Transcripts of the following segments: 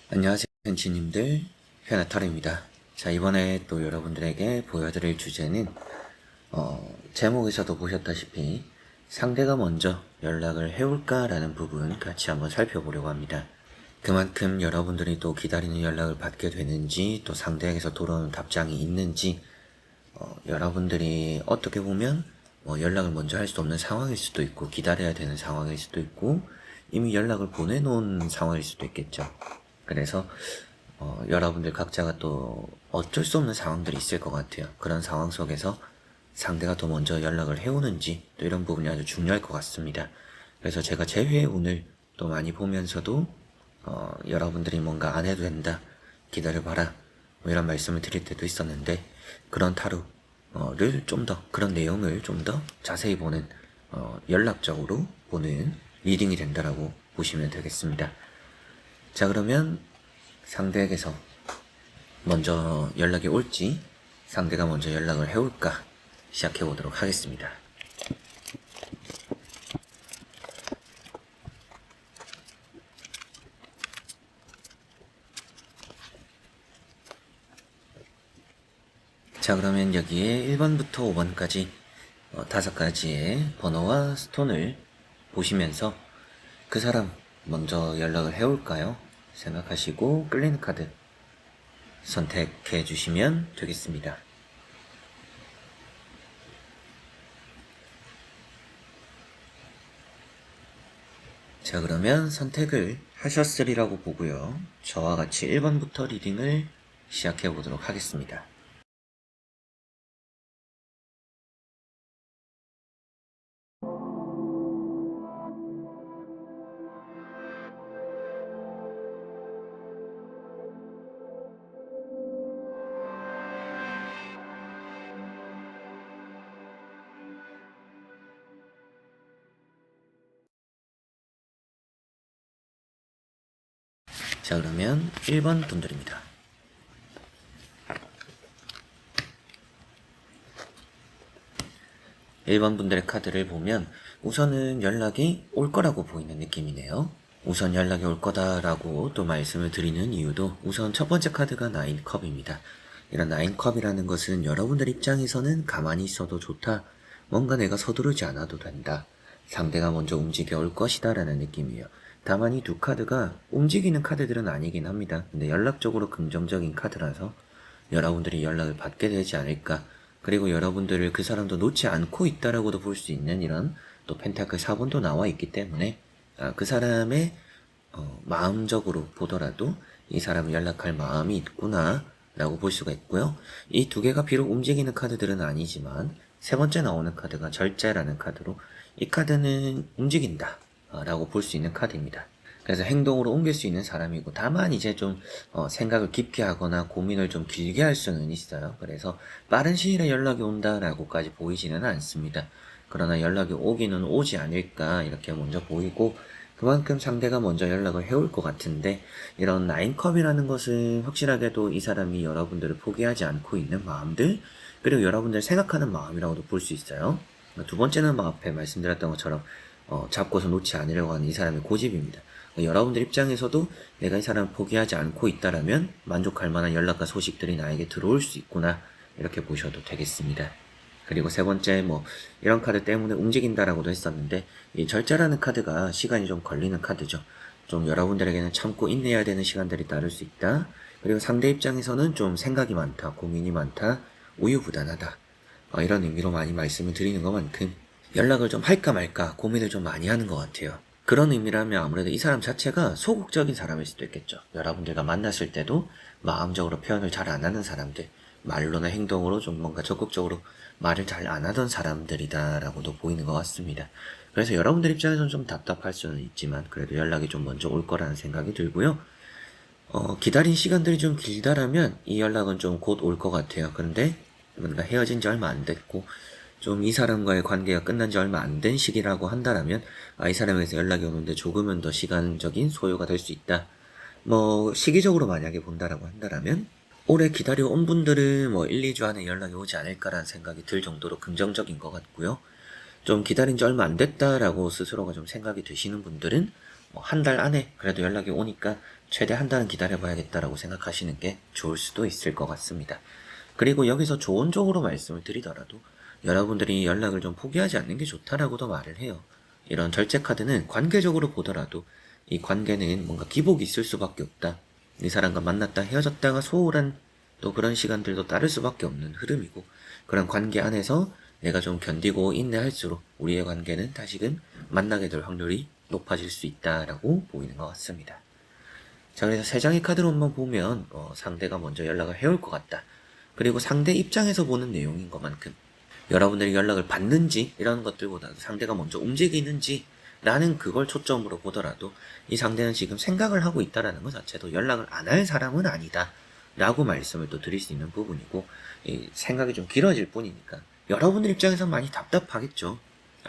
안녕하세요, 팬치님들. 현아털입니다. 자, 이번에 또 여러분들에게 보여드릴 주제는, 제목에서도 보셨다시피 상대가 먼저 연락을 해올까라는 부분 같이 한번 살펴보려고 합니다. 그만큼 여러분들이 또 기다리는 연락을 받게 되는지, 또 상대에게서 돌아오는 답장이 있는지, 여러분들이 어떻게 보면 연락을 먼저 할 수 없는 상황일 수도 있고, 기다려야 되는 상황일 수도 있고, 이미 연락을 보내놓은 상황일 수도 있겠죠. 그래서 여러분들 각자가 또 어쩔 수 없는 상황들이 있을 것 같아요. 그런 상황 속에서 상대가 더 먼저 연락을 해오는지 또 이런 부분이 아주 중요할 것 같습니다. 그래서 제가 제 회에 오늘 또 많이 보면서도 여러분들이 뭔가 안 해도 된다, 기다려봐라, 뭐 이런 말씀을 드릴 때도 있었는데, 그런 타로를 좀 더, 그런 내용을 좀 더 자세히 보는, 연락적으로 보는 리딩이 된다라고 보시면 되겠습니다. 자, 그러면 상대에게서 먼저 연락이 올지, 상대가 먼저 연락을 해올까 시작해 보도록 하겠습니다. 자, 그러면 여기에 1번부터 5번까지 5가지의 번호와 스톤을 보시면서 그 사람 먼저 연락을 해올까요? 생각하시고 끌리는 카드 선택해 주시면 되겠습니다. 자, 그러면 선택을 하셨으리라고 보고요. 저와 같이 1번부터 리딩을 시작해 보도록 하겠습니다. 자, 그러면 1번 분들입니다. 1번 분들의 카드를 보면 우선은 연락이 올 거라고 보이는 느낌이네요. 우선 연락이 올 거다라고 또 말씀을 드리는 이유도 우선 첫 번째 카드가 9컵입니다. 이런 9컵이라는 것은 여러분들 입장에서는 가만히 있어도 좋다, 뭔가 내가 서두르지 않아도 된다, 상대가 먼저 움직여 올 것이다 라는 느낌이에요. 다만 이 두 카드가 움직이는 카드들은 아니긴 합니다. 근데 연락적으로 긍정적인 카드라서 여러분들이 연락을 받게 되지 않을까, 그리고 여러분들을 그 사람도 놓지 않고 있다라고도 볼 수 있는 이런 또 펜타클 4번도 나와 있기 때문에 그 사람의 마음적으로 보더라도 이 사람을 연락할 마음이 있구나 라고 볼 수가 있고요. 이 두 개가 비록 움직이는 카드들은 아니지만 세 번째 나오는 카드가 절제라는 카드로 이 카드는 움직인다 라고 볼 수 있는 카드입니다. 그래서 행동으로 옮길 수 있는 사람이고, 다만 이제 좀 생각을 깊게 하거나 고민을 좀 길게 할 수는 있어요. 그래서 빠른 시일에 연락이 온다라고까지 보이지는 않습니다. 그러나 연락이 오기는 오지 않을까 이렇게 먼저 보이고, 그만큼 상대가 먼저 연락을 해올 것 같은데, 이런 9컵이라는 것은 확실하게도 이 사람이 여러분들을 포기하지 않고 있는 마음들, 그리고 여러분들 생각하는 마음이라고도 볼 수 있어요. 두 번째는 앞에 말씀드렸던 것처럼 잡고서 놓지 않으려고 하는 이 사람의 고집입니다. 여러분들 입장에서도 내가 이 사람을 포기하지 않고 있다라면 만족할 만한 연락과 소식들이 나에게 들어올 수 있구나, 이렇게 보셔도 되겠습니다. 그리고 세 번째, 이런 카드 때문에 움직인다라고도 했었는데, 이 절제라는 카드가 시간이 좀 걸리는 카드죠. 좀 여러분들에게는 참고 인내해야 되는 시간들이 따를 수 있다. 그리고 상대 입장에서는 좀 생각이 많다, 고민이 많다, 우유부단하다, 이런 의미로 많이 말씀을 드리는 것만큼 연락을 좀 할까 말까 고민을 좀 많이 하는 것 같아요. 그런 의미라면 아무래도 이 사람 자체가 소극적인 사람일 수도 있겠죠. 여러분들과 만났을 때도 마음적으로 표현을 잘 안 하는 사람들, 말로나 행동으로 좀 뭔가 적극적으로 말을 잘 안 하던 사람들이다라고도 보이는 것 같습니다. 그래서 여러분들 입장에서는 좀 답답할 수는 있지만 그래도 연락이 좀 먼저 올 거라는 생각이 들고요. 기다린 시간들이 좀 길다라면 이 연락은 좀 곧 올 것 같아요. 그런데 뭔가 헤어진 지 얼마 안 됐고 좀 이 사람과의 관계가 끝난 지 얼마 안 된 시기라고 한다라면 이 사람에게서 연락이 오는데 조금은 더 시간적인 소요가 될 수 있다. 시기적으로 만약에 본다라고 한다라면 오래 기다려온 분들은 1, 2주 안에 연락이 오지 않을까라는 생각이 들 정도로 긍정적인 것 같고요. 좀 기다린 지 얼마 안 됐다라고 스스로가 좀 생각이 드시는 분들은 한 달 안에 그래도 연락이 오니까 최대 한 달은 기다려봐야겠다라고 생각하시는 게 좋을 수도 있을 것 같습니다. 그리고 여기서 조언적으로 말씀을 드리더라도 여러분들이 연락을 좀 포기하지 않는 게 좋다라고도 말을 해요. 이런 절제 카드는 관계적으로 보더라도 이 관계는 뭔가 기복이 있을 수밖에 없다. 이 사람과 만났다 헤어졌다가 소홀한 또 그런 시간들도 따를 수밖에 없는 흐름이고, 그런 관계 안에서 내가 좀 견디고 인내할수록 우리의 관계는 다시금 만나게 될 확률이 높아질 수 있다라고 보이는 것 같습니다. 자, 그래서 세 장의 카드로 한번 보면 상대가 먼저 연락을 해올 것 같다. 그리고 상대 입장에서 보는 내용인 것만큼 여러분들이 연락을 받는지 이런 것들보다 상대가 먼저 움직이는지 라는 그걸 초점으로 보더라도 이 상대는 지금 생각을 하고 있다라는 것 자체도 연락을 안 할 사람은 아니다 라고 말씀을 또 드릴 수 있는 부분이고, 이 생각이 좀 길어질 뿐이니까 여러분들 입장에서 많이 답답하겠죠.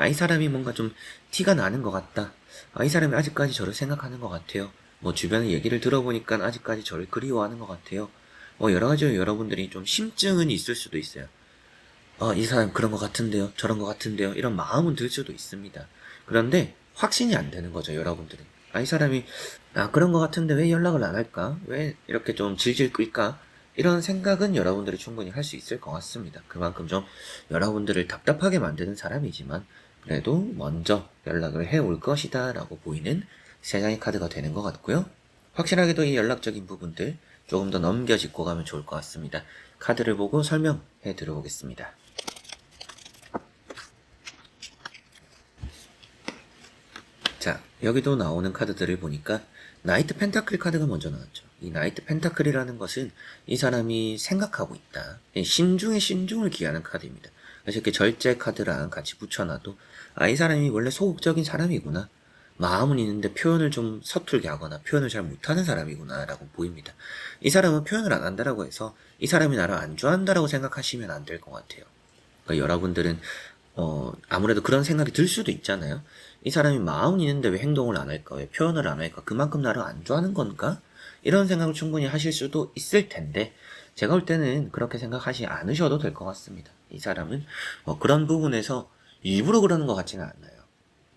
이 사람이 뭔가 좀 티가 나는 것 같다. 이 사람이 아직까지 저를 생각하는 것 같아요. 뭐 주변의 얘기를 들어보니까 아직까지 저를 그리워하는 것 같아요. 여러 가지 여러분들이 좀 심증은 있을 수도 있어요. 이 사람 그런 것 같은데요, 저런 것 같은데요, 이런 마음은 들 수도 있습니다. 그런데 확신이 안 되는 거죠, 여러분들은. 이 사람이 그런 것 같은데 왜 연락을 안 할까? 왜 이렇게 좀 질질 끌까? 이런 생각은 여러분들이 충분히 할 수 있을 것 같습니다. 그만큼 좀 여러분들을 답답하게 만드는 사람이지만 그래도 먼저 연락을 해올 것이다 라고 보이는 세 장의 카드가 되는 것 같고요. 확실하게도 이 연락적인 부분들 조금 더 넘겨짚고 가면 좋을 것 같습니다. 카드를 보고 설명해 드려보겠습니다. 자, 여기도 나오는 카드들을 보니까 나이트 펜타클 카드가 먼저 나왔죠. 이 나이트 펜타클이라는 것은 이 사람이 생각하고 있다. 신중에 신중을 기하는 카드입니다. 그래서 이렇게 절제 카드랑 같이 붙여놔도 이 사람이 원래 소극적인 사람이구나. 마음은 있는데 표현을 좀 서툴게 하거나 표현을 잘 못하는 사람이구나 라고 보입니다. 이 사람은 표현을 안 한다라고 해서 이 사람이 나를 안 좋아한다라고 생각하시면 안 될 것 같아요. 그러니까 여러분들은 아무래도 그런 생각이 들 수도 있잖아요. 이 사람이 마음은 있는데 왜 행동을 안 할까? 왜 표현을 안 할까? 그만큼 나를 안 좋아하는 건가? 이런 생각을 충분히 하실 수도 있을 텐데, 제가 볼 때는 그렇게 생각하지 않으셔도 될 것 같습니다. 이 사람은 그런 부분에서 일부러 그러는 것 같지는 않아요.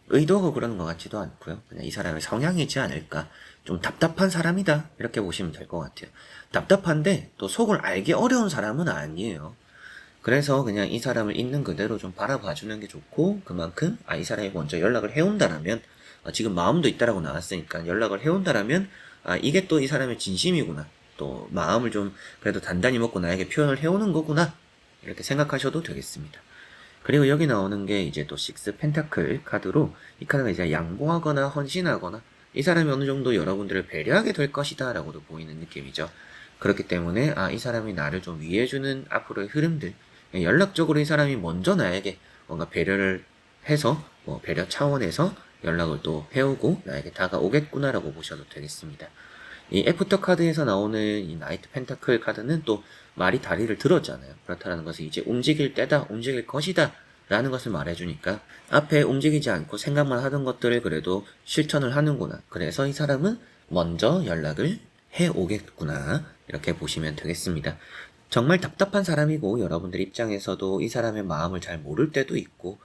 의도하고 그러는 것 같지도 않고요. 그냥 이 사람의 성향이지 않을까. 좀 답답한 사람이다. 이렇게 보시면 될 것 같아요. 답답한데 또 속을 알기 어려운 사람은 아니에요. 그래서 그냥 이 사람을 있는 그대로 좀 바라봐 주는 게 좋고, 그만큼 이 사람이 먼저 연락을 해온다라면 지금 마음도 있다라고 나왔으니까 연락을 해온다라면 이게 또 이 사람의 진심이구나, 또 마음을 좀 그래도 단단히 먹고 나에게 표현을 해오는 거구나, 이렇게 생각하셔도 되겠습니다. 그리고 여기 나오는 게 이제 또 식스 펜타클 카드로, 이 카드가 이제 양보하거나 헌신하거나 이 사람이 어느 정도 여러분들을 배려하게 될 것이다 라고도 보이는 느낌이죠. 그렇기 때문에 이 사람이 나를 좀 위해주는 앞으로의 흐름들, 연락적으로 이 사람이 먼저 나에게 뭔가 배려를 해서 배려 차원에서 연락을 또 해오고 나에게 다가오겠구나라고 보셔도 되겠습니다. 이 애프터 카드에서 나오는 이 나이트 펜타클 카드는 또 말이 다리를 들었잖아요. 그렇다는 것은 이제 움직일 때다, 움직일 것이다 라는 것을 말해주니까 앞에 움직이지 않고 생각만 하던 것들을 그래도 실천을 하는구나. 그래서 이 사람은 먼저 연락을 해오겠구나, 이렇게 보시면 되겠습니다. 정말 답답한 사람이고 여러분들 입장에서도 이 사람의 마음을 잘 모를 때도 있고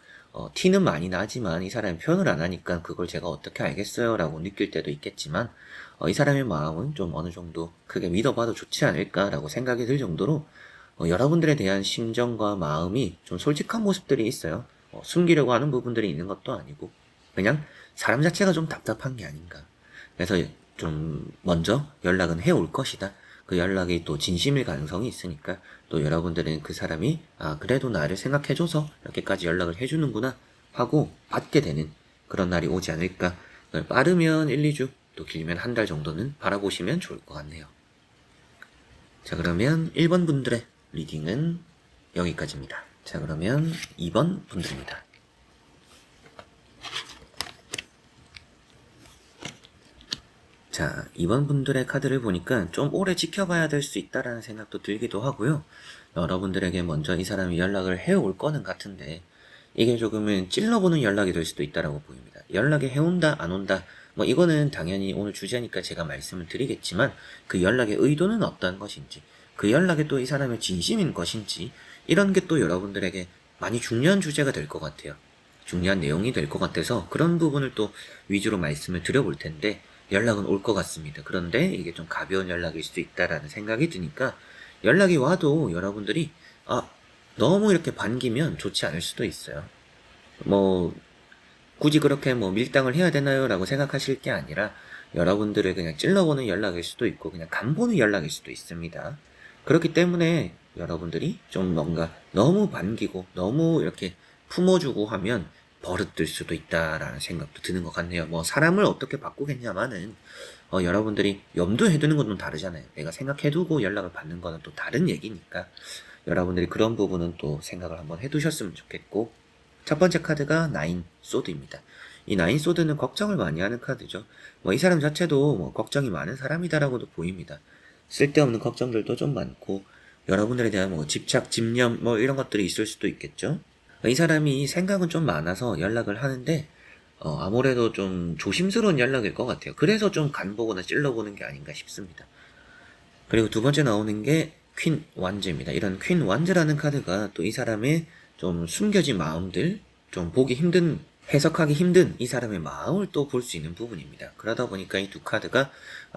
티는 많이 나지만 이 사람이 표현을 안 하니까 그걸 제가 어떻게 알겠어요 라고 느낄 때도 있겠지만 이 사람의 마음은 좀 어느 정도 크게 믿어봐도 좋지 않을까 라고 생각이 들 정도로 여러분들에 대한 심정과 마음이 좀 솔직한 모습들이 있어요. 숨기려고 하는 부분들이 있는 것도 아니고 그냥 사람 자체가 좀 답답한 게 아닌가. 그래서 좀 먼저 연락은 해올 것이다. 그 연락이 또 진심일 가능성이 있으니까 또 여러분들은 그 사람이 그래도 나를 생각해줘서 이렇게까지 연락을 해주는구나 하고 받게 되는 그런 날이 오지 않을까. 빠르면 1, 2주, 또 길면 한 달 정도는 바라보시면 좋을 것 같네요. 자, 그러면 1번 분들의 리딩은 여기까지입니다. 자, 그러면 2번 분들입니다. 자, 이번 분들의 카드를 보니까 좀 오래 지켜봐야 될 수 있다라는 생각도 들기도 하고요. 여러분들에게 먼저 이 사람이 연락을 해올 거는 같은데 이게 조금은 찔러보는 연락이 될 수도 있다라고 보입니다. 연락이 해온다, 안 온다, 뭐 이거는 당연히 오늘 주제니까 제가 말씀을 드리겠지만 그 연락의 의도는 어떤 것인지, 그 연락이 또 이 사람의 진심인 것인지, 이런 게 또 여러분들에게 많이 중요한 주제가 될 것 같아요. 중요한 내용이 될 것 같아서 그런 부분을 또 위주로 말씀을 드려볼 텐데, 연락은 올 것 같습니다. 그런데 이게 좀 가벼운 연락일 수도 있다라는 생각이 드니까 연락이 와도 여러분들이 너무 이렇게 반기면 좋지 않을 수도 있어요. 뭐 굳이 그렇게 뭐 밀당을 해야 되나요? 라고 생각하실 게 아니라 여러분들을 그냥 찔러보는 연락일 수도 있고 그냥 간보는 연락일 수도 있습니다. 그렇기 때문에 여러분들이 좀 뭔가 너무 반기고 너무 이렇게 품어주고 하면 버릇들 수도 있다라는 생각도 드는 것 같네요. 뭐 사람을 어떻게 바꾸겠냐마는 여러분들이 염두해두는 건 좀 다르잖아요. 내가 생각해두고 연락을 받는 거는 또 다른 얘기니까 여러분들이 그런 부분은 또 생각을 한번 해두셨으면 좋겠고, 첫 번째 카드가 나인 소드입니다. 이 나인 소드는 걱정을 많이 하는 카드죠. 뭐 이 사람 자체도 뭐 걱정이 많은 사람이다라고도 보입니다. 쓸데없는 걱정들도 좀 많고 여러분들에 대한 뭐 집착, 집념 뭐 이런 것들이 있을 수도 있겠죠. 이 사람이 생각은 좀 많아서 연락을 하는데 아무래도 좀 조심스러운 연락일 것 같아요. 그래서 좀 간보거나 찔러보는 게 아닌가 싶습니다. 그리고 두 번째 나오는 게 퀸 완즈입니다. 이런 퀸 완즈라는 카드가 또 이 사람의 좀 숨겨진 마음들, 좀 보기 힘든, 해석하기 힘든 이 사람의 마음을 또 볼 수 있는 부분입니다. 그러다 보니까 이 두 카드가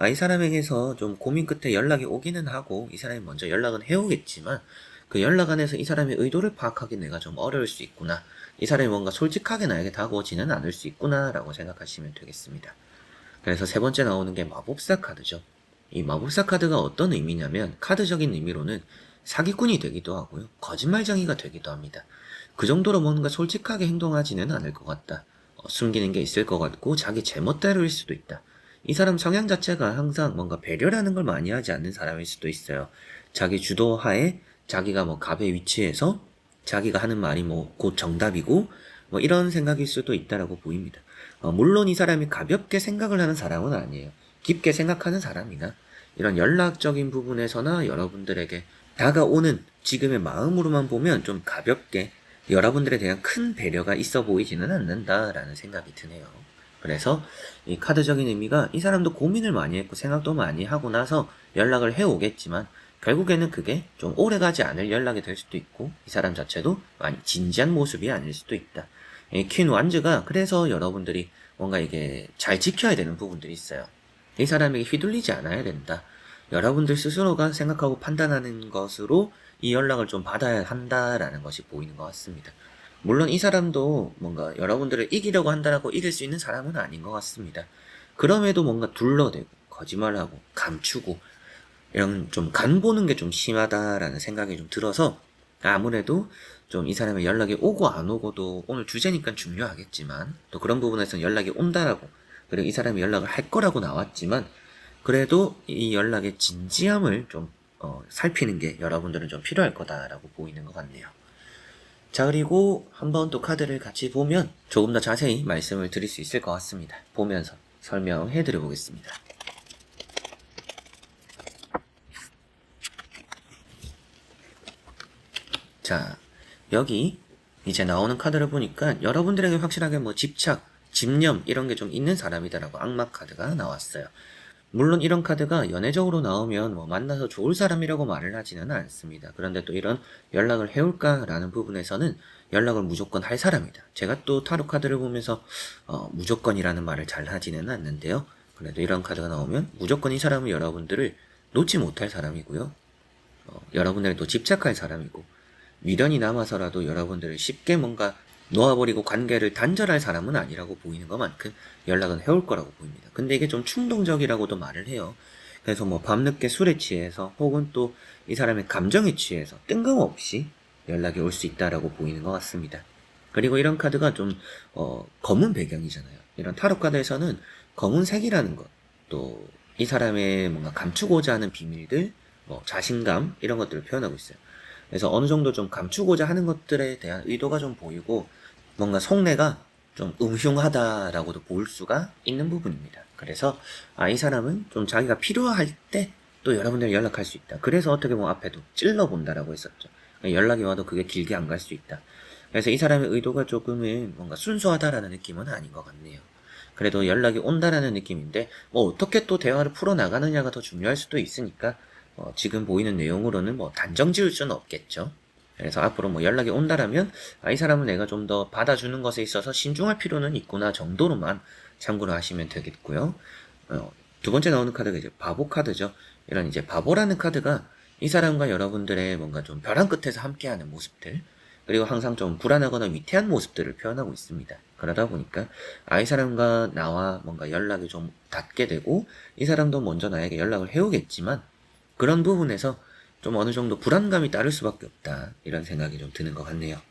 이 사람에게서 좀 고민 끝에 연락이 오기는 하고 이 사람이 먼저 연락은 해오겠지만 그 연락 안에서 이 사람의 의도를 파악하기 내가 좀 어려울 수 있구나. 이 사람이 뭔가 솔직하게 나에게 다가오지는 않을 수 있구나 라고 생각하시면 되겠습니다. 그래서 세 번째 나오는 게 마법사 카드죠. 이 마법사 카드가 어떤 의미냐면 카드적인 의미로는 사기꾼이 되기도 하고요. 거짓말쟁이가 되기도 합니다. 그 정도로 뭔가 솔직하게 행동하지는 않을 것 같다. 숨기는 게 있을 것 같고 자기 제멋대로일 수도 있다. 이 사람 성향 자체가 항상 뭔가 배려라는 걸 많이 하지 않는 사람일 수도 있어요. 자기 주도하에 자기가 뭐 갑의 위치에서 자기가 하는 말이 뭐 곧 정답이고 뭐 이런 생각일 수도 있다라고 보입니다. 물론 이 사람이 가볍게 생각을 하는 사람은 아니에요. 깊게 생각하는 사람이나 이런 연락적인 부분에서나 여러분들에게 다가오는 지금의 마음으로만 보면 좀 가볍게 여러분들에 대한 큰 배려가 있어 보이지는 않는다라는 생각이 드네요. 그래서 이 카드적인 의미가 이 사람도 고민을 많이 했고 생각도 많이 하고 나서 연락을 해오겠지만 결국에는 그게 좀 오래가지 않을 연락이 될 수도 있고 이 사람 자체도 많이 진지한 모습이 아닐 수도 있다. 이 퀸 완즈가 그래서 여러분들이 뭔가 이게 잘 지켜야 되는 부분들이 있어요. 이 사람에게 휘둘리지 않아야 된다. 여러분들 스스로가 생각하고 판단하는 것으로 이 연락을 좀 받아야 한다라는 것이 보이는 것 같습니다. 물론 이 사람도 뭔가 여러분들을 이기려고 한다라고 이길 수 있는 사람은 아닌 것 같습니다. 그럼에도 뭔가 둘러대고 거짓말하고 감추고 이런 좀 간보는 게 좀 심하다라는 생각이 좀 들어서 아무래도 좀 이 사람의 연락이 오고 안 오고도 오늘 주제니까 중요하겠지만 또 그런 부분에서는 연락이 온다라고 그리고 이 사람이 연락을 할 거라고 나왔지만 그래도 이 연락의 진지함을 좀 살피는 게 여러분들은 좀 필요할 거다라고 보이는 것 같네요. 자, 그리고 한번 또 카드를 같이 보면 조금 더 자세히 말씀을 드릴 수 있을 것 같습니다. 보면서 설명해 드려 보겠습니다. 자, 여기 이제 나오는 카드를 보니까 여러분들에게 확실하게 뭐 집착, 집념 이런 게 좀 있는 사람이다라고 악마 카드가 나왔어요. 물론 이런 카드가 연애적으로 나오면 뭐 만나서 좋을 사람이라고 말을 하지는 않습니다. 그런데 또 이런 연락을 해올까라는 부분에서는 연락을 무조건 할 사람이다. 제가 또 타로 카드를 보면서 무조건이라는 말을 잘 하지는 않는데요. 그래도 이런 카드가 나오면 무조건 이 사람은 여러분들을 놓지 못할 사람이고요. 여러분들에 또 집착할 사람이고 미련이 남아서라도 여러분들을 쉽게 뭔가 놓아버리고 관계를 단절할 사람은 아니라고 보이는 것만큼 연락은 해올 거라고 보입니다. 근데 이게 좀 충동적이라고도 말을 해요. 그래서 뭐 밤늦게 술에 취해서 혹은 또 이 사람의 감정에 취해서 뜬금없이 연락이 올 수 있다라고 보이는 것 같습니다. 그리고 이런 카드가 좀 검은 배경이잖아요. 이런 타로 카드에서는 검은색이라는 것, 또 이 사람의 뭔가 감추고자 하는 비밀들, 뭐 자신감 이런 것들을 표현하고 있어요. 그래서 어느 정도 좀 감추고자 하는 것들에 대한 의도가 좀 보이고 뭔가 속내가 좀 음흉하다라고도 볼 수가 있는 부분입니다. 그래서 이 사람은 좀 자기가 필요할 때 또 여러분들 연락할 수 있다. 그래서 어떻게 보면 앞에도 찔러본다라고 했었죠. 연락이 와도 그게 길게 안 갈 수 있다. 그래서 이 사람의 의도가 조금은 뭔가 순수하다라는 느낌은 아닌 것 같네요. 그래도 연락이 온다라는 느낌인데 뭐 어떻게 또 대화를 풀어나가느냐가 더 중요할 수도 있으니까 지금 보이는 내용으로는 뭐 단정 지을 수는 없겠죠. 그래서 앞으로 뭐 연락이 온다라면 이 사람은 내가 좀 더 받아주는 것에 있어서 신중할 필요는 있구나 정도로만 참고를 하시면 되겠고요. 두 번째 나오는 카드가 이제 바보 카드죠. 이런 이제 바보라는 카드가 이 사람과 여러분들의 뭔가 좀 벼랑 끝에서 함께하는 모습들, 그리고 항상 좀 불안하거나 위태한 모습들을 표현하고 있습니다. 그러다 보니까 이 사람과 나와 뭔가 연락이 좀 닿게 되고 이 사람도 먼저 나에게 연락을 해오겠지만 그런 부분에서 좀 어느 정도 불안감이 따를 수밖에 없다. 이런 생각이 좀 드는 것 같네요.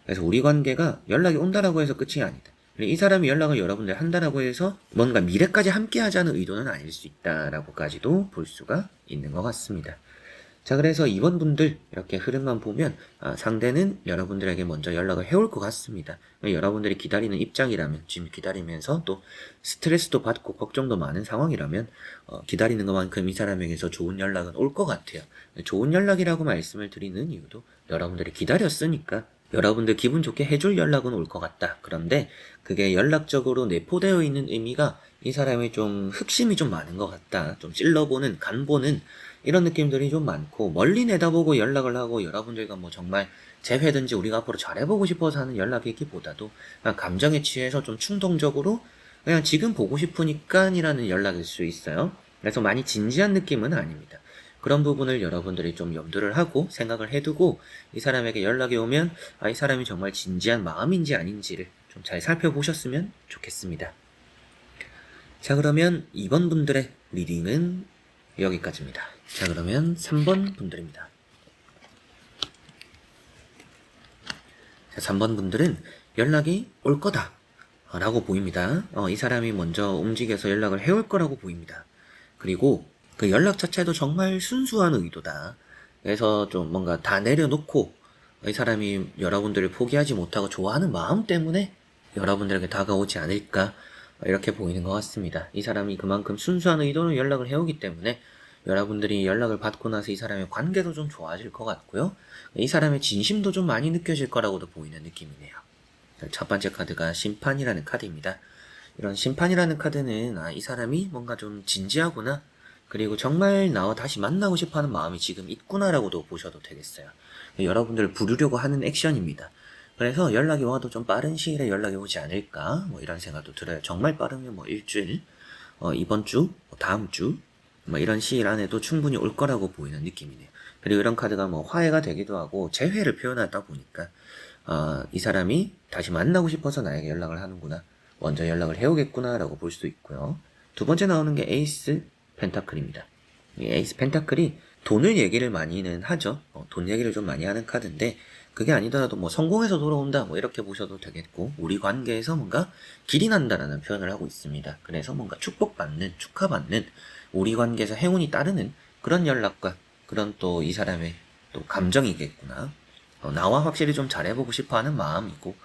그래서 우리 관계가 연락이 온다라고 해서 끝이 아니다. 이 사람이 연락을 여러분들 한다라고 해서 뭔가 미래까지 함께 하자는 의도는 아닐 수 있다라고까지도 볼 수가 있는 것 같습니다. 자, 그래서 이번 분들 이렇게 흐름만 보면 상대는 여러분들에게 먼저 연락을 해올 것 같습니다. 여러분들이 기다리는 입장이라면, 지금 기다리면서 또 스트레스도 받고 걱정도 많은 상황이라면 기다리는 것만큼 이 사람에게서 좋은 연락은 올 것 같아요. 좋은 연락이라고 말씀을 드리는 이유도 여러분들이 기다렸으니까 여러분들 기분 좋게 해줄 연락은 올 것 같다. 그런데 그게 연락적으로 내포되어 있는 의미가 이 사람의 좀 흑심이 좀 많은 것 같다. 좀 찔러보는, 간보는 이런 느낌들이 좀 많고, 멀리 내다보고 연락을 하고 여러분들과 뭐 정말 재회든지 우리가 앞으로 잘해보고 싶어서 하는 연락이기보다도 그냥 감정에 취해서 좀 충동적으로 그냥 지금 보고 싶으니까이라는 연락일 수 있어요. 그래서 많이 진지한 느낌은 아닙니다. 그런 부분을 여러분들이 좀 염두를 하고 생각을 해두고 이 사람에게 연락이 오면 이 사람이 정말 진지한 마음인지 아닌지를 좀 잘 살펴보셨으면 좋겠습니다. 자, 그러면 2번 분들의 리딩은 여기까지입니다. 자, 그러면 3번 분들입니다. 자, 3번 분들은 연락이 올 거다 라고 보입니다. 이 사람이 먼저 움직여서 연락을 해올 거라고 보입니다. 그리고 그 연락 자체도 정말 순수한 의도다. 그래서 좀 뭔가 다 내려놓고 이 사람이 여러분들을 포기하지 못하고 좋아하는 마음 때문에 여러분들에게 다가오지 않을까 이렇게 보이는 것 같습니다. 이 사람이 그만큼 순수한 의도로 연락을 해오기 때문에 여러분들이 연락을 받고 나서 이 사람의 관계도 좀 좋아질 것 같고요. 이 사람의 진심도 좀 많이 느껴질 거라고도 보이는 느낌이네요. 첫 번째 카드가 심판이라는 카드입니다. 이런 심판이라는 카드는 이 사람이 뭔가 좀 진지하구나, 그리고 정말 나와 다시 만나고 싶어하는 마음이 지금 있구나라고도 보셔도 되겠어요. 여러분들을 부르려고 하는 액션입니다. 그래서 연락이 와도 좀 빠른 시일에 연락이 오지 않을까 뭐 이런 생각도 들어요. 정말 빠르면 뭐 일주일, 이번 주, 다음 주 뭐 이런 시일 안에도 충분히 올 거라고 보이는 느낌이네요. 그리고 이런 카드가 뭐 화해가 되기도 하고 재회를 표현하다 보니까 이 사람이 다시 만나고 싶어서 나에게 연락을 하는구나, 먼저 연락을 해오겠구나 라고 볼 수도 있고요. 두 번째 나오는 게 에이스 펜타클입니다. 이 에이스 펜타클이 돈을 얘기를 많이는 하죠. 돈 얘기를 좀 많이 하는 카드인데 그게 아니더라도 뭐 성공해서 돌아온다 뭐 이렇게 보셔도 되겠고, 우리 관계에서 뭔가 길이 난다라는 표현을 하고 있습니다. 그래서 뭔가 축복받는, 축하받는, 우리 관계에서 행운이 따르는 그런 연락과 그런 또 이 사람의 또 감정이겠구나, 나와 확실히 좀 잘해보고 싶어하는 마음이고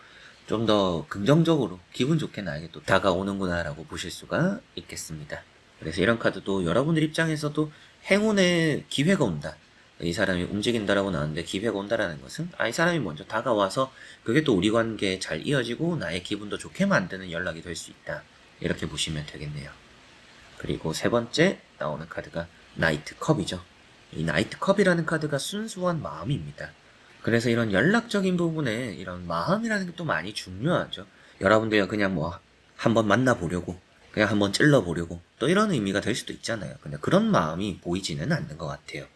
좀 더 긍정적으로 기분 좋게 나에게 또 다가오는구나 라고 보실 수가 있겠습니다. 그래서 이런 카드도 여러분들 입장에서도 행운의 기회가 온다, 이 사람이 움직인다라고 나왔는데 기회가 온다라는 것은 이 사람이 먼저 다가와서 그게 또 우리 관계에 잘 이어지고 나의 기분도 좋게 만드는 연락이 될 수 있다, 이렇게 보시면 되겠네요. 그리고 세 번째 나오는 카드가 나이트 컵이죠. 이 나이트 컵이라는 카드가 순수한 마음입니다. 그래서 이런 연락적인 부분에 이런 마음이라는 게 또 많이 중요하죠. 여러분들이 그냥 뭐 한번 만나보려고, 그냥 한번 찔러보려고 또 이런 의미가 될 수도 있잖아요. 근데 그런 마음이 보이지는 않는 것 같아요.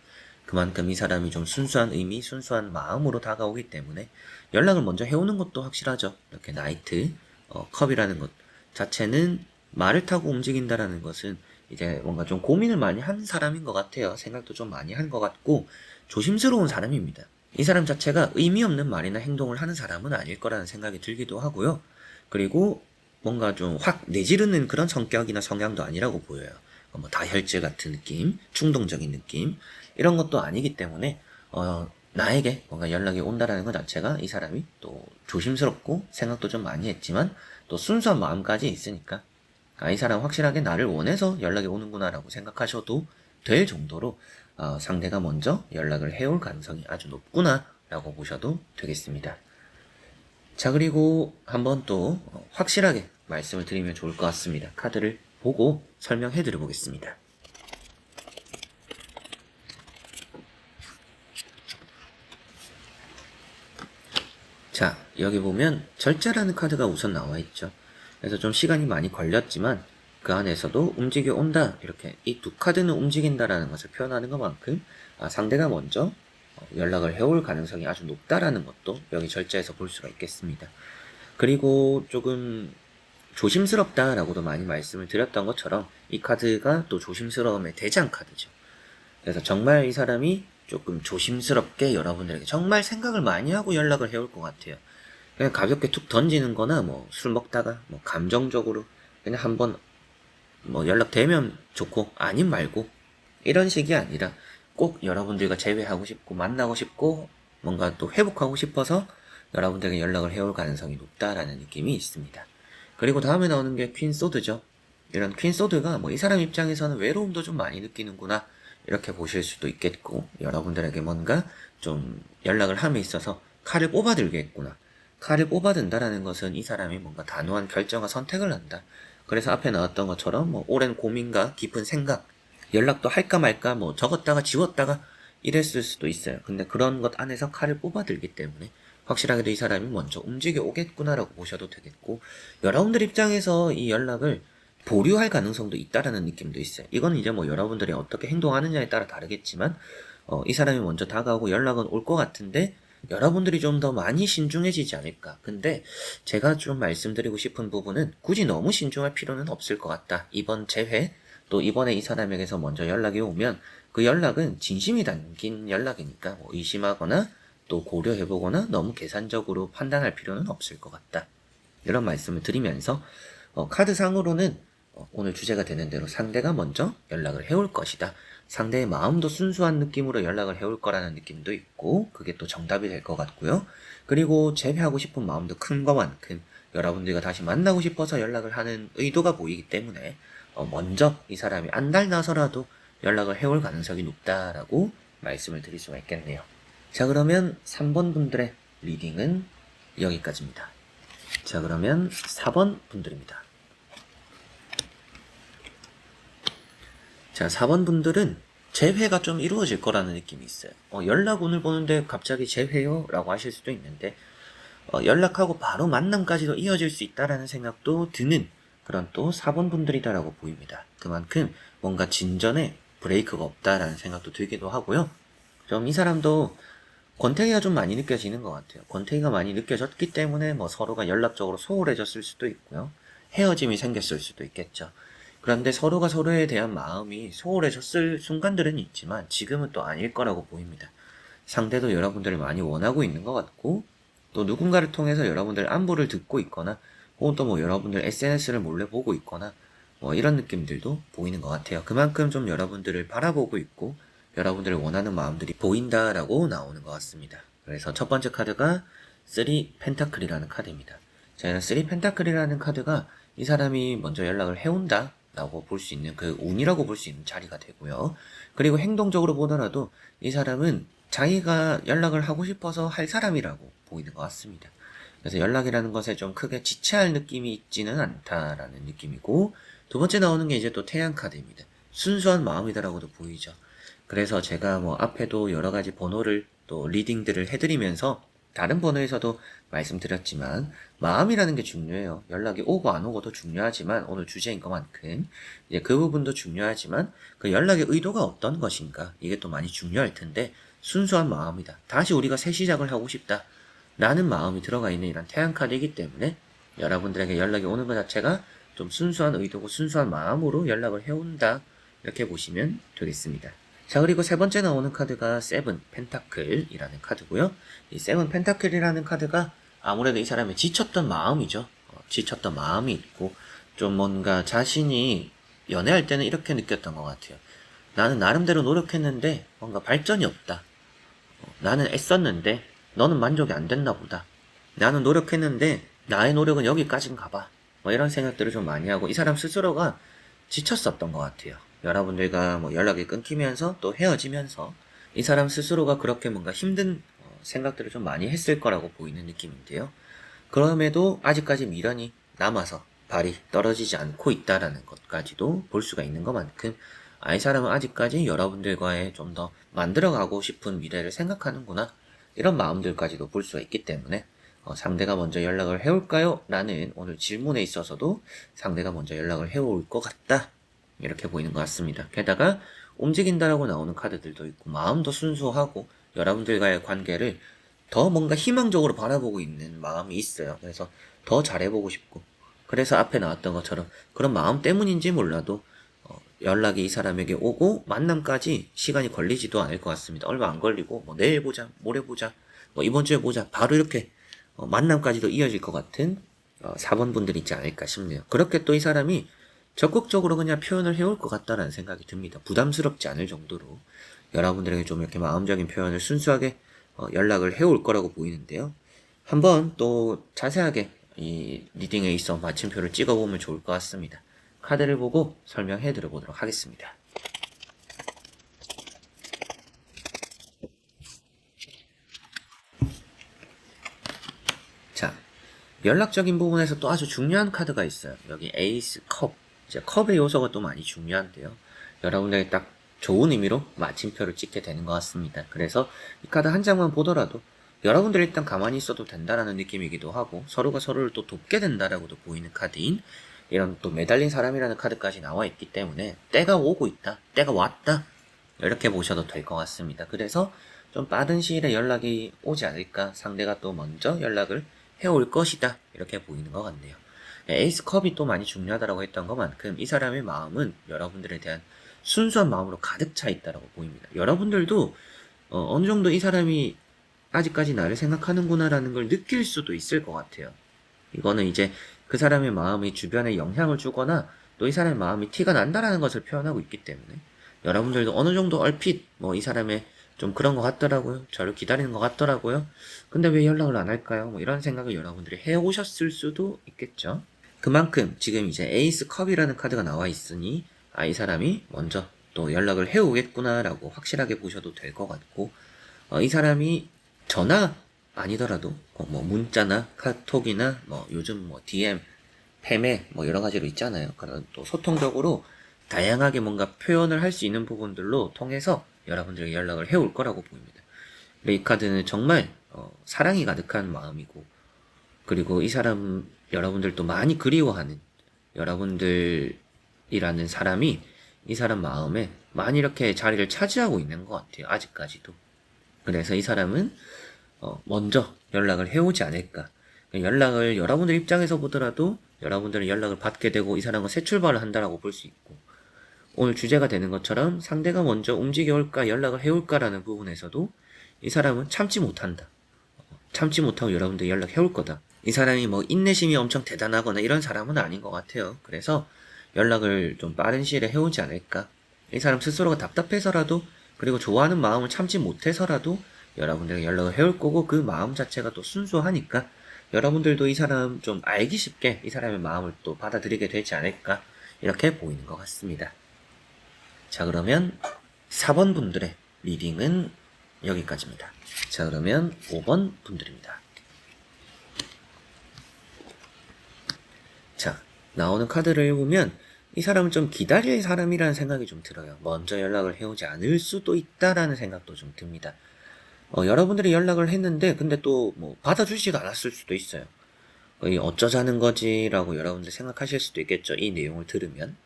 그만큼 이 사람이 좀 순수한 의미, 순수한 마음으로 다가오기 때문에 연락을 먼저 해오는 것도 확실하죠. 이렇게 나이트 컵이라는 것 자체는 말을 타고 움직인다라는 것은 이제 뭔가 좀 고민을 많이 한 사람인 것 같아요. 생각도 좀 많이 한 것 같고 조심스러운 사람입니다. 이 사람 자체가 의미 없는 말이나 행동을 하는 사람은 아닐 거라는 생각이 들기도 하고요. 그리고 뭔가 좀 확 내지르는 그런 성격이나 성향도 아니라고 보여요. 뭐 다혈질 같은 느낌, 충동적인 느낌 이런 것도 아니기 때문에 나에게 뭔가 연락이 온다라는 것 자체가 이 사람이 또 조심스럽고 생각도 좀 많이 했지만 또 순수한 마음까지 있으니까 이 사람 확실하게 나를 원해서 연락이 오는구나 라고 생각하셔도 될 정도로 상대가 먼저 연락을 해올 가능성이 아주 높구나 라고 보셔도 되겠습니다. 자, 그리고 한번 또 확실하게 말씀을 드리면 좋을 것 같습니다. 카드를 보고 설명해 드려 보겠습니다. 자, 여기 보면 절제라는 카드가 우선 나와 있죠. 그래서 좀 시간이 많이 걸렸지만 그 안에서도 움직여 온다. 이렇게 이 두 카드는 움직인다라는 것을 표현하는 것만큼 상대가 먼저 연락을 해올 가능성이 아주 높다라는 것도 여기 절자에서 볼 수가 있겠습니다. 그리고 조금 조심스럽다라고도 많이 말씀을 드렸던 것처럼 이 카드가 또 조심스러움의 대장 카드죠. 그래서 정말 이 사람이 조금 조심스럽게 여러분들에게 정말 생각을 많이 하고 연락을 해올 것 같아요. 그냥 가볍게 툭 던지는 거나 뭐 술 먹다가 뭐 감정적으로 그냥 한번 뭐 연락되면 좋고 아님 말고 이런 식이 아니라 꼭 여러분들과 재회하고 싶고 만나고 싶고 뭔가 또 회복하고 싶어서 여러분들에게 연락을 해올 가능성이 높다라는 느낌이 있습니다. 그리고 다음에 나오는 게 퀸 소드죠. 이런 퀸 소드가 뭐 이 사람 입장에서는 외로움도 좀 많이 느끼는구나 이렇게 보실 수도 있겠고, 여러분들에게 뭔가 좀 연락을 함에 있어서 칼을 뽑아들겠구나. 칼을 뽑아든다라는 것은 이 사람이 뭔가 단호한 결정과 선택을 한다. 그래서 앞에 나왔던 것처럼 뭐 오랜 고민과 깊은 생각, 연락도 할까 말까 뭐 적었다가 지웠다가 이랬을 수도 있어요. 근데 그런 것 안에서 칼을 뽑아들기 때문에 확실하게도 이 사람이 먼저 움직여 오겠구나라고 보셔도 되겠고, 여러분들 입장에서 이 연락을 보류할 가능성도 있다라는 느낌도 있어요. 이건 이제 뭐 여러분들이 어떻게 행동하느냐에 따라 다르겠지만 이 사람이 먼저 다가오고 연락은 올 것 같은데 여러분들이 좀 더 많이 신중해지지 않을까. 근데 제가 좀 말씀드리고 싶은 부분은 굳이 너무 신중할 필요는 없을 것 같다. 이번 재회 또 이번에 이 사람에게서 먼저 연락이 오면 그 연락은 진심이 담긴 연락이니까 뭐 의심하거나 또 고려해보거나 너무 계산적으로 판단할 필요는 없을 것 같다. 이런 말씀을 드리면서 카드상으로는 오늘 주제가 되는 대로 상대가 먼저 연락을 해올 것이다. 상대의 마음도 순수한 느낌으로 연락을 해올 거라는 느낌도 있고, 그게 또 정답이 될 것 같고요. 그리고 재회하고 싶은 마음도 큰 것만큼 여러분들과 다시 만나고 싶어서 연락을 하는 의도가 보이기 때문에 먼저 이 사람이 안달 나서라도 연락을 해올 가능성이 높다라고 말씀을 드릴 수가 있겠네요. 자, 그러면 3번 분들의 리딩은 여기까지입니다. 자, 그러면 4번 분들입니다. 자, 4번 분들은 재회가 좀 이루어질 거라는 느낌이 있어요. 연락 오늘 보는데 갑자기 재회요? 라고 하실 수도 있는데, 연락하고 바로 만남까지도 이어질 수 있다라는 생각도 드는 그런 또 4번 분들이다라고 보입니다. 그만큼 뭔가 진전에 브레이크가 없다라는 생각도 들기도 하고요. 좀 이 사람도 권태기가 좀 많이 느껴지는 것 같아요. 권태기가 많이 느껴졌기 때문에 뭐 서로가 연락적으로 소홀해졌을 수도 있고요. 헤어짐이 생겼을 수도 있겠죠. 그런데 서로가 서로에 대한 마음이 소홀해졌을 순간들은 있지만 지금은 또 아닐 거라고 보입니다. 상대도 여러분들을 많이 원하고 있는 것 같고, 또 누군가를 통해서 여러분들 안부를 듣고 있거나 혹은 또 뭐 여러분들 SNS를 몰래 보고 있거나 뭐 이런 느낌들도 보이는 것 같아요. 그만큼 좀 여러분들을 바라보고 있고 여러분들을 원하는 마음들이 보인다라고 나오는 것 같습니다. 그래서 첫 번째 카드가 3 펜타클이라는 카드입니다. 자, 이런 3 펜타클이라는 카드가 이 사람이 먼저 연락을 해온다 라고 볼 수 있는 그 운이라고 볼 수 있는 자리가 되고요. 그리고 행동적으로 보더라도 이 사람은 자기가 연락을 하고 싶어서 할 사람이라고 보이는 것 같습니다. 그래서 연락이라는 것에 좀 크게 지체할 느낌이 있지는 않다라는 느낌이고, 두 번째 나오는 게 이제 또 태양 카드입니다. 순수한 마음이다라고도 보이죠. 그래서 제가 뭐 앞에도 여러 가지 번호를 또 리딩들을 해드리면서 다른 번호에서도 말씀드렸지만 마음이라는 게 중요해요. 연락이 오고 안 오고도 중요하지만 오늘 주제인 것만큼 이제 그 부분도 중요하지만 그 연락의 의도가 어떤 것인가 이게 또 많이 중요할 텐데, 순수한 마음이다. 다시 우리가 새 시작을 하고 싶다. 라는 마음이 들어가 있는 이런 태양카드이기 때문에 여러분들에게 연락이 오는 것 자체가 좀 순수한 의도고 순수한 마음으로 연락을 해온다. 이렇게 보시면 되겠습니다. 자, 그리고 세 번째 나오는 카드가 7 펜타클이라는 카드고요. 이 7 펜타클이라는 카드가 아무래도 이 사람의 지쳤던 마음이죠. 지쳤던 마음이 있고 좀 뭔가 자신이 연애할 때는 이렇게 느꼈던 것 같아요. 나는 나름대로 노력했는데 뭔가 발전이 없다. 나는 애썼는데 너는 만족이 안 됐나 보다. 나는 노력했는데 나의 노력은 여기까지인가 봐. 뭐 이런 생각들을 좀 많이 하고 이 사람 스스로가 지쳤었던 것 같아요. 여러분들과 뭐 연락이 끊기면서 또 헤어지면서 이 사람 스스로가 그렇게 뭔가 힘든 생각들을 좀 많이 했을 거라고 보이는 느낌인데요. 그럼에도 아직까지 미련이 남아서 발이 떨어지지 않고 있다라는 것까지도 볼 수가 있는 것만큼 이 사람은 아직까지 여러분들과의 좀 더 만들어가고 싶은 미래를 생각하는구나, 이런 마음들까지도 볼 수가 있기 때문에 상대가 먼저 연락을 해올까요? 라는 오늘 질문에 있어서도 상대가 먼저 연락을 해올 것 같다. 이렇게 보이는 것 같습니다. 게다가 움직인다라고 나오는 카드들도 있고 마음도 순수하고 여러분들과의 관계를 더 뭔가 희망적으로 바라보고 있는 마음이 있어요. 그래서 더 잘해보고 싶고 그래서 앞에 나왔던 것처럼 그런 마음 때문인지 몰라도 연락이 이 사람에게 오고 만남까지 시간이 걸리지도 않을 것 같습니다. 얼마 안 걸리고 뭐 내일 보자, 모레 보자, 뭐 이번 주에 보자 바로 이렇게 만남까지도 이어질 것 같은 4번 분들이 있지 않을까 싶네요. 그렇게 또 이 사람이 적극적으로 그냥 표현을 해올 것 같다라는 생각이 듭니다. 부담스럽지 않을 정도로 여러분들에게 좀 이렇게 마음적인 표현을 순수하게 연락을 해올 거라고 보이는데요. 한번 또 자세하게 이 리딩에 있어 마침표를 찍어보면 좋을 것 같습니다. 카드를 보고 설명해 드려보도록 하겠습니다. 자, 연락적인 부분에서 또 아주 중요한 카드가 있어요. 여기 에이스 컵. 이제 컵의 요소가 또 많이 중요한데요. 여러분들에게 딱 좋은 의미로 마침표를 찍게 되는 것 같습니다. 그래서 이 카드 한 장만 보더라도 여러분들 일단 가만히 있어도 된다라는 느낌이기도 하고 서로가 서로를 또 돕게 된다라고도 보이는 카드인 이런 또 매달린 사람이라는 카드까지 나와 있기 때문에 때가 오고 있다, 때가 왔다 이렇게 보셔도 될 것 같습니다. 그래서 좀 빠른 시일에 연락이 오지 않을까, 상대가 또 먼저 연락을 해올 것이다 이렇게 보이는 것 같네요. 에이스 컵이 또 많이 중요하다고 했던 것만큼 이 사람의 마음은 여러분들에 대한 순수한 마음으로 가득 차 있다고 보입니다. 여러분들도 어느 정도 이 사람이 아직까지 나를 생각하는구나라는 걸 느낄 수도 있을 것 같아요. 이거는 이제 그 사람의 마음이 주변에 영향을 주거나 또 이 사람의 마음이 티가 난다라는 것을 표현하고 있기 때문에 여러분들도 어느 정도 얼핏 이 사람의 좀 그런 것 같더라고요. 저를 기다리는 것 같더라고요. 근데 왜 연락을 안 할까요? 뭐 이런 생각을 여러분들이 해오셨을 수도 있겠죠. 그만큼 지금 이제 에이스 컵이라는 카드가 나와 있으니 이 사람이 먼저 또 연락을 해오겠구나라고 확실하게 보셔도 될 것 같고 이 사람이 전화 아니더라도 뭐 문자나 카톡이나 뭐 요즘 뭐 DM, 패매 뭐 여러 가지로 있잖아요. 그런 또 소통적으로 다양하게 뭔가 표현을 할 수 있는 부분들로 통해서 여러분들에게 연락을 해올 거라고 보입니다. 이 카드는 정말 사랑이 가득한 마음이고 그리고 이 사람 여러분들도 많이 그리워하는 여러분들이라는 사람이 이 사람 마음에 많이 이렇게 자리를 차지하고 있는 것 같아요. 아직까지도. 그래서 이 사람은 먼저 연락을 해오지 않을까. 연락을 여러분들 입장에서 보더라도 여러분들은 연락을 받게 되고 이 사람은 새 출발을 한다라고 볼 수 있고 오늘 주제가 되는 것처럼 상대가 먼저 움직여올까 연락을 해올까라는 부분에서도 이 사람은 참지 못한다. 참지 못하고 여러분들 연락해올 거다. 이 사람이 뭐 인내심이 엄청 대단하거나 이런 사람은 아닌 것 같아요. 그래서 연락을 좀 빠른 시일에 해오지 않을까. 이 사람 스스로가 답답해서라도 그리고 좋아하는 마음을 참지 못해서라도 여러분들에게 연락을 해올 거고 그 마음 자체가 또 순수하니까 여러분들도 이 사람 좀 알기 쉽게 이 사람의 마음을 또 받아들이게 되지 않을까 이렇게 보이는 것 같습니다. 자, 그러면 4번 분들의 리딩은 여기까지입니다. 자, 그러면 5번 분들입니다. 자, 나오는 카드를 보면 이 사람은 좀 기다릴 사람이라는 생각이 좀 들어요. 먼저 연락을 해오지 않을 수도 있다라는 생각도 좀 듭니다. 여러분들이 연락을 했는데 근데 또 뭐 받아주지가 않았을 수도 있어요. 어쩌자는 거지라고 여러분들 생각하실 수도 있겠죠. 이 내용을 들으면.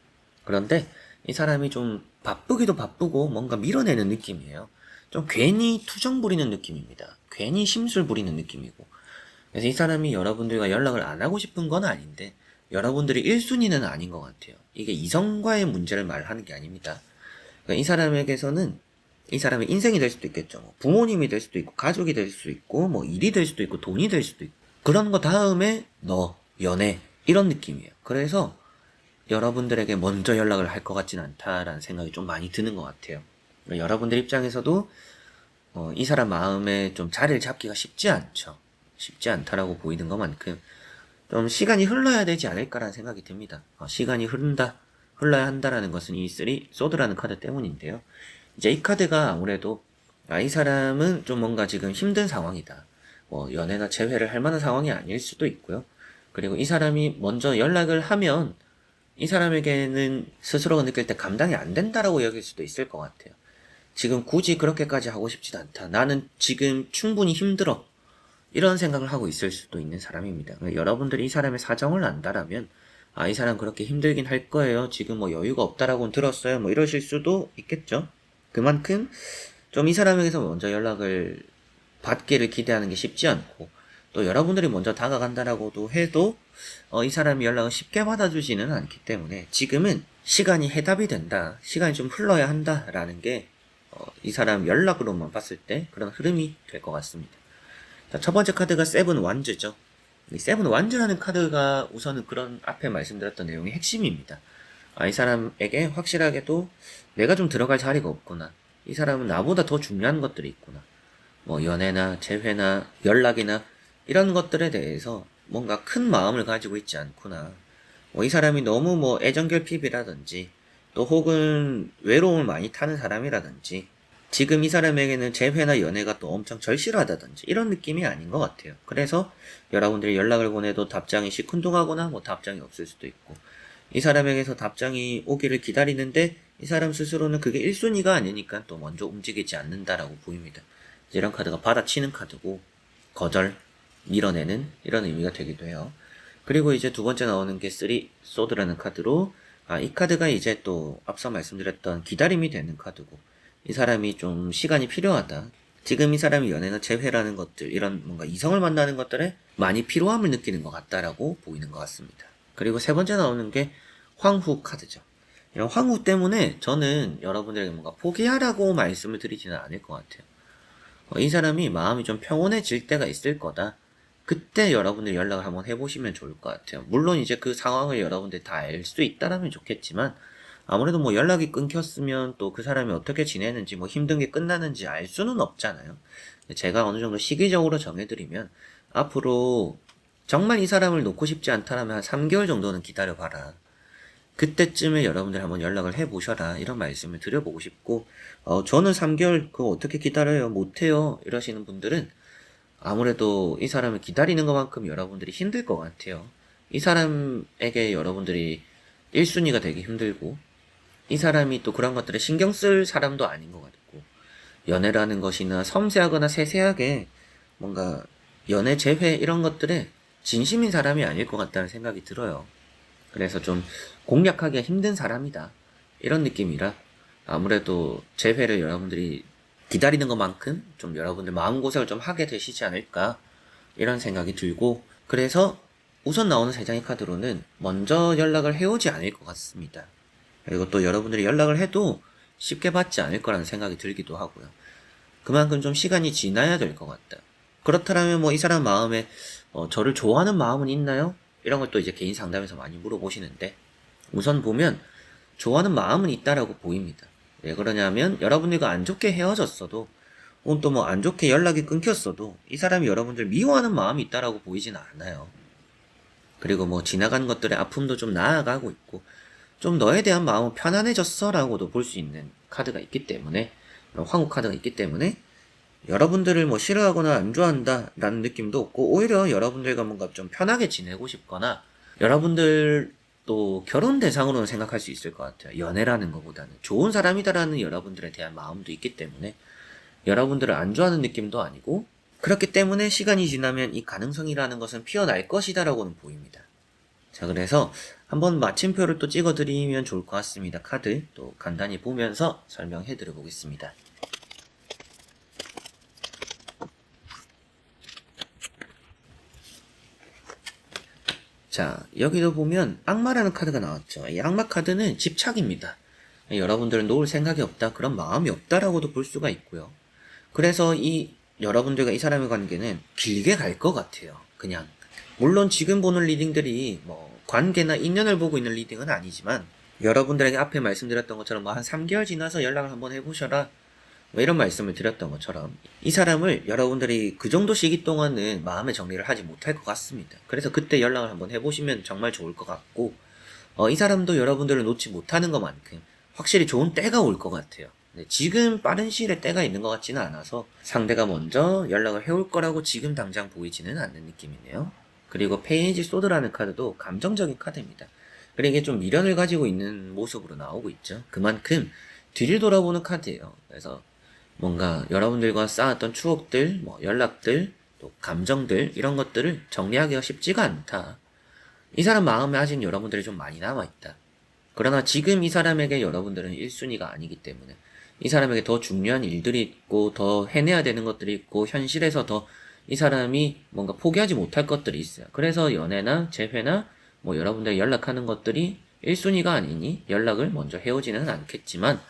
그런데 이 사람이 좀 바쁘기도 바쁘고 뭔가 밀어내는 느낌이에요. 좀 괜히 투정 부리는 느낌입니다. 괜히 심술 부리는 느낌이고. 그래서 이 사람이 여러분들과 연락을 안 하고 싶은 건 아닌데 여러분들이 1순위는 아닌 것 같아요. 이게 이성과의 문제를 말하는 게 아닙니다. 그러니까 이 사람에게서는 이 사람의 인생이 될 수도 있겠죠. 부모님이 될 수도 있고 가족이 될 수도 있고 뭐 일이 될 수도 있고 돈이 될 수도 있고 그런 거 다음에 너, 연애 이런 느낌이에요. 그래서 여러분들에게 먼저 연락을 할 것 같진 않다라는 생각이 좀 많이 드는 것 같아요. 여러분들 입장에서도 이 사람 마음에 좀 자리를 잡기가 쉽지 않죠. 쉽지 않다라고 보이는 것만큼 좀 시간이 흘러야 되지 않을까라는 생각이 듭니다. 시간이 흘러야 한다라는 것은 이 소드라는 카드 때문인데요. 이제 이 카드가 아무래도 이 사람은 좀 뭔가 지금 힘든 상황이다. 뭐 연애나 재회를 할 만한 상황이 아닐 수도 있고요. 그리고 이 사람이 먼저 연락을 하면 이 사람에게는 스스로가 느낄 때 감당이 안 된다라고 여길 수도 있을 것 같아요. 지금 굳이 그렇게까지 하고 싶지도 않다. 나는 지금 충분히 힘들어. 이런 생각을 하고 있을 수도 있는 사람입니다. 그러니까 여러분들이 이 사람의 사정을 안다라면 이 사람 그렇게 힘들긴 할 거예요. 지금 뭐 여유가 없다라고는 들었어요. 뭐 이러실 수도 있겠죠. 그만큼 좀 이 사람에게서 먼저 연락을 받기를 기대하는 게 쉽지 않고, 또 여러분들이 먼저 다가간다라고도 해도 이 사람이 연락을 쉽게 받아주지는 않기 때문에 지금은 시간이 해답이 된다, 시간이 좀 흘러야 한다라는 게 이 사람 연락으로만 봤을 때 그런 흐름이 될 것 같습니다. 자, 첫 번째 카드가 세븐 완즈죠. 이 세븐 완즈라는 카드가 우선은 그런 앞에 말씀드렸던 내용의 핵심입니다. 이 사람에게 확실하게도 내가 좀 들어갈 자리가 없구나, 이 사람은 나보다 더 중요한 것들이 있구나, 뭐 연애나 재회나 연락이나 이런 것들에 대해서 뭔가 큰 마음을 가지고 있지 않구나, 뭐 이 사람이 너무 뭐 애정결핍이라든지 또 혹은 외로움을 많이 타는 사람이라든지 지금 이 사람에게는 재회나 연애가 또 엄청 절실하다든지 이런 느낌이 아닌 것 같아요. 그래서 여러분들이 연락을 보내도 답장이 시큰둥하거나 뭐 답장이 없을 수도 있고, 이 사람에게서 답장이 오기를 기다리는데 이 사람 스스로는 그게 1순위가 아니니까 또 먼저 움직이지 않는다라고 보입니다. 이런 카드가 받아치는 카드고, 거절, 밀어내는 이런 의미가 되기도 해요. 그리고 이제 두 번째 나오는 게 3 소드라는 카드로, 이 카드가 이제 또 앞서 말씀드렸던 기다림이 되는 카드고, 이 사람이 좀 시간이 필요하다, 지금 이 사람이 연애나 재회라는 것들, 이런 뭔가 이성을 만나는 것들에 많이 필요함을 느끼는 것 같다라고 보이는 것 같습니다. 그리고 세 번째 나오는 게 황후 카드죠. 이런 황후 때문에 저는 여러분들에게 뭔가 포기하라고 말씀을 드리지는 않을 것 같아요. 이 사람이 마음이 좀 평온해질 때가 있을 거다, 그때 여러분들 연락을 한번 해보시면 좋을 것 같아요. 물론 이제 그 상황을 여러분들 다 알 수 있다라면 좋겠지만, 아무래도 뭐 연락이 끊겼으면 또 그 사람이 어떻게 지내는지 뭐 힘든 게 끝나는지 알 수는 없잖아요. 제가 어느 정도 시기적으로 정해드리면, 앞으로 정말 이 사람을 놓고 싶지 않다라면 한 3개월 정도는 기다려봐라, 그때쯤에 여러분들 한번 연락을 해보셔라, 이런 말씀을 드려보고 싶고, 저는 3개월 그거 어떻게 기다려요, 못해요 이러시는 분들은 아무래도 이 사람을 기다리는 것만큼 여러분들이 힘들 것 같아요. 이 사람에게 여러분들이 1순위가 되기 힘들고, 이 사람이 또 그런 것들에 신경 쓸 사람도 아닌 것 같고, 연애라는 것이나 섬세하거나 세세하게 뭔가 연애, 재회 이런 것들에 진심인 사람이 아닐 것 같다는 생각이 들어요. 그래서 좀 공략하기가 힘든 사람이다, 이런 느낌이라 아무래도 재회를 여러분들이 기다리는 것만큼 좀 여러분들 마음고생을 좀 하게 되시지 않을까, 이런 생각이 들고, 그래서 우선 나오는 3장의 카드로는 먼저 연락을 해오지 않을 것 같습니다. 그리고 또 여러분들이 연락을 해도 쉽게 받지 않을 거라는 생각이 들기도 하고요. 그만큼 좀 시간이 지나야 될 것 같다. 그렇다면 뭐 이 사람 마음에 저를 좋아하는 마음은 있나요? 이런 걸 또 이제 개인 상담에서 많이 물어보시는데, 우선 보면 좋아하는 마음은 있다라고 보입니다. 왜 그러냐면 여러분들과 안 좋게 헤어졌어도 혹은 또 뭐 안 좋게 연락이 끊겼어도 이 사람이 여러분들 미워하는 마음이 있다라고 보이진 않아요. 그리고 뭐 지나간 것들의 아픔도 좀 나아가고 있고, 좀 너에 대한 마음은 편안해졌어 라고도 볼 수 있는 카드가 있기 때문에, 황후 카드가 있기 때문에 여러분들을 뭐 싫어하거나 안 좋아한다 라는 느낌도 없고, 오히려 여러분들과 뭔가 좀 편하게 지내고 싶거나 여러분들 또 결혼 대상으로는 생각할 수 있을 것 같아요. 연애라는 것보다는 좋은 사람이다라는 여러분들에 대한 마음도 있기 때문에 여러분들을 안 좋아하는 느낌도 아니고, 그렇기 때문에 시간이 지나면 이 가능성이라는 것은 피어날 것이다 라고는 보입니다. 자, 그래서 한번 마침표를 또 찍어드리면 좋을 것 같습니다. 카드 또 간단히 보면서 설명해 드려 보겠습니다. 자, 여기도 보면 악마라는 카드가 나왔죠. 이 악마 카드는 집착입니다. 여러분들은 놓을 생각이 없다, 그런 마음이 없다라고도 볼 수가 있고요. 그래서 이 여러분들과 이 사람의 관계는 길게 갈 것 같아요. 그냥 물론 지금 보는 리딩들이 뭐 관계나 인연을 보고 있는 리딩은 아니지만, 여러분들에게 앞에 말씀드렸던 것처럼 뭐 한 3개월 지나서 연락을 한번 해보셔라, 뭐 이런 말씀을 드렸던 것처럼 이 사람을 여러분들이 그 정도 시기 동안은 마음의 정리를 하지 못할 것 같습니다. 그래서 그때 연락을 한번 해보시면 정말 좋을 것 같고, 이 사람도 여러분들을 놓지 못하는 것만큼 확실히 좋은 때가 올 것 같아요. 지금 빠른 시일에 때가 있는 것 같지는 않아서 상대가 먼저 연락을 해올 거라고 지금 당장 보이지는 않는 느낌이네요. 그리고 페이지 소드라는 카드도 감정적인 카드입니다. 그리고 이게 좀 미련을 가지고 있는 모습으로 나오고 있죠. 그만큼 뒤를 돌아보는 카드예요. 그래서 뭔가 여러분들과 쌓았던 추억들, 뭐 연락들, 또 또 감정들 이런 것들을 정리하기가 쉽지가 않다. 이 사람 마음에 아직 여러분들이 좀 많이 남아있다. 그러나 지금 이 사람에게 여러분들은 1순위가 아니기 때문에 이 사람에게 더 중요한 일들이 있고 더 해내야 되는 것들이 있고 현실에서 더 이 사람이 뭔가 포기하지 못할 것들이 있어요. 그래서 연애나 재회나 뭐 여러분들이 연락하는 것들이 1순위가 아니니 연락을 먼저 해오지는 않겠지만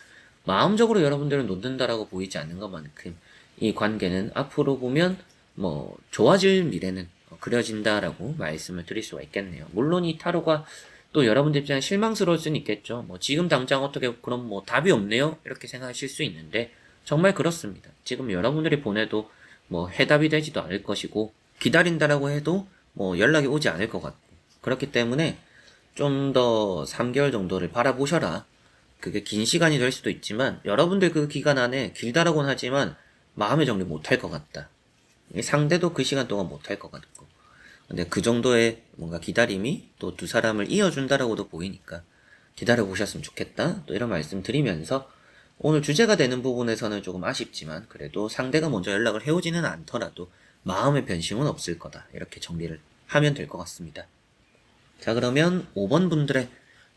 마음적으로 여러분들은 놓는다라고 보이지 않는 것만큼 이 관계는 앞으로 보면 뭐 좋아질 미래는 그려진다라고 말씀을 드릴 수가 있겠네요. 물론 이 타로가 또 여러분들 입장에 실망스러울 수는 있겠죠. 뭐 지금 당장 어떻게 그럼 뭐 답이 없네요 이렇게 생각하실 수 있는데 정말 그렇습니다. 지금 여러분들이 보내도 뭐 해답이 되지도 않을 것이고 기다린다라고 해도 뭐 연락이 오지 않을 것 같고 그렇기 때문에 좀 더 3개월 정도를 바라보셔라. 그게 긴 시간이 될 수도 있지만 여러분들 그 기간 안에 길다라고는 하지만 마음의 정리 못할 것 같다. 상대도 그 시간 동안 못할 것 같고 근데 그 정도의 뭔가 기다림이 또 두 사람을 이어준다라고도 보이니까 기다려보셨으면 좋겠다. 또 이런 말씀 드리면서 오늘 주제가 되는 부분에서는 조금 아쉽지만 그래도 상대가 먼저 연락을 해오지는 않더라도 마음의 변심은 없을 거다. 이렇게 정리를 하면 될 것 같습니다. 자, 그러면 5번 분들의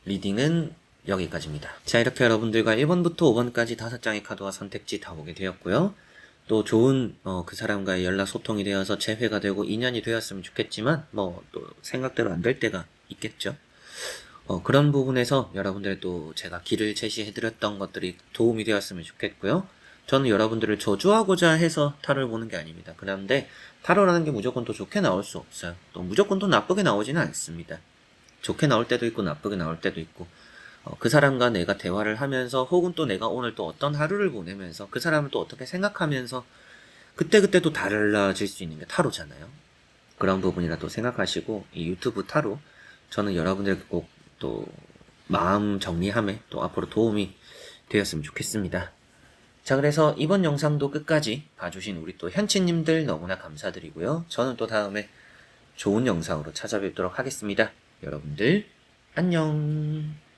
리딩은 여기까지입니다. 자, 이렇게 여러분들과 1번부터 5번까지 5장의 카드와 선택지 다 보게 되었고요. 또 좋은 그 사람과의 연락 소통이 되어서 재회가 되고 인연이 되었으면 좋겠지만 뭐 또 생각대로 안 될 때가 있겠죠. 그런 부분에서 여러분들 또 제가 길을 제시해드렸던 것들이 도움이 되었으면 좋겠고요. 저는 여러분들을 저주하고자 해서 타로를 보는 게 아닙니다. 그런데 타로라는 게 무조건 또 좋게 나올 수 없어요. 또 무조건 또 나쁘게 나오지는 않습니다. 좋게 나올 때도 있고 나쁘게 나올 때도 있고 그 사람과 내가 대화를 하면서 혹은 또 내가 오늘 또 어떤 하루를 보내면서 그 사람을 또 어떻게 생각하면서 그때그때 또 달라질 수 있는 게 타로잖아요. 그런 부분이라도 생각하시고 이 유튜브 타로 저는 여러분들 꼭 또 마음 정리함에 또 앞으로 도움이 되었으면 좋겠습니다. 자, 그래서 이번 영상도 끝까지 봐주신 우리 또 현치님들 너무나 감사드리고요. 저는 또 다음에 좋은 영상으로 찾아뵙도록 하겠습니다. 여러분들 안녕.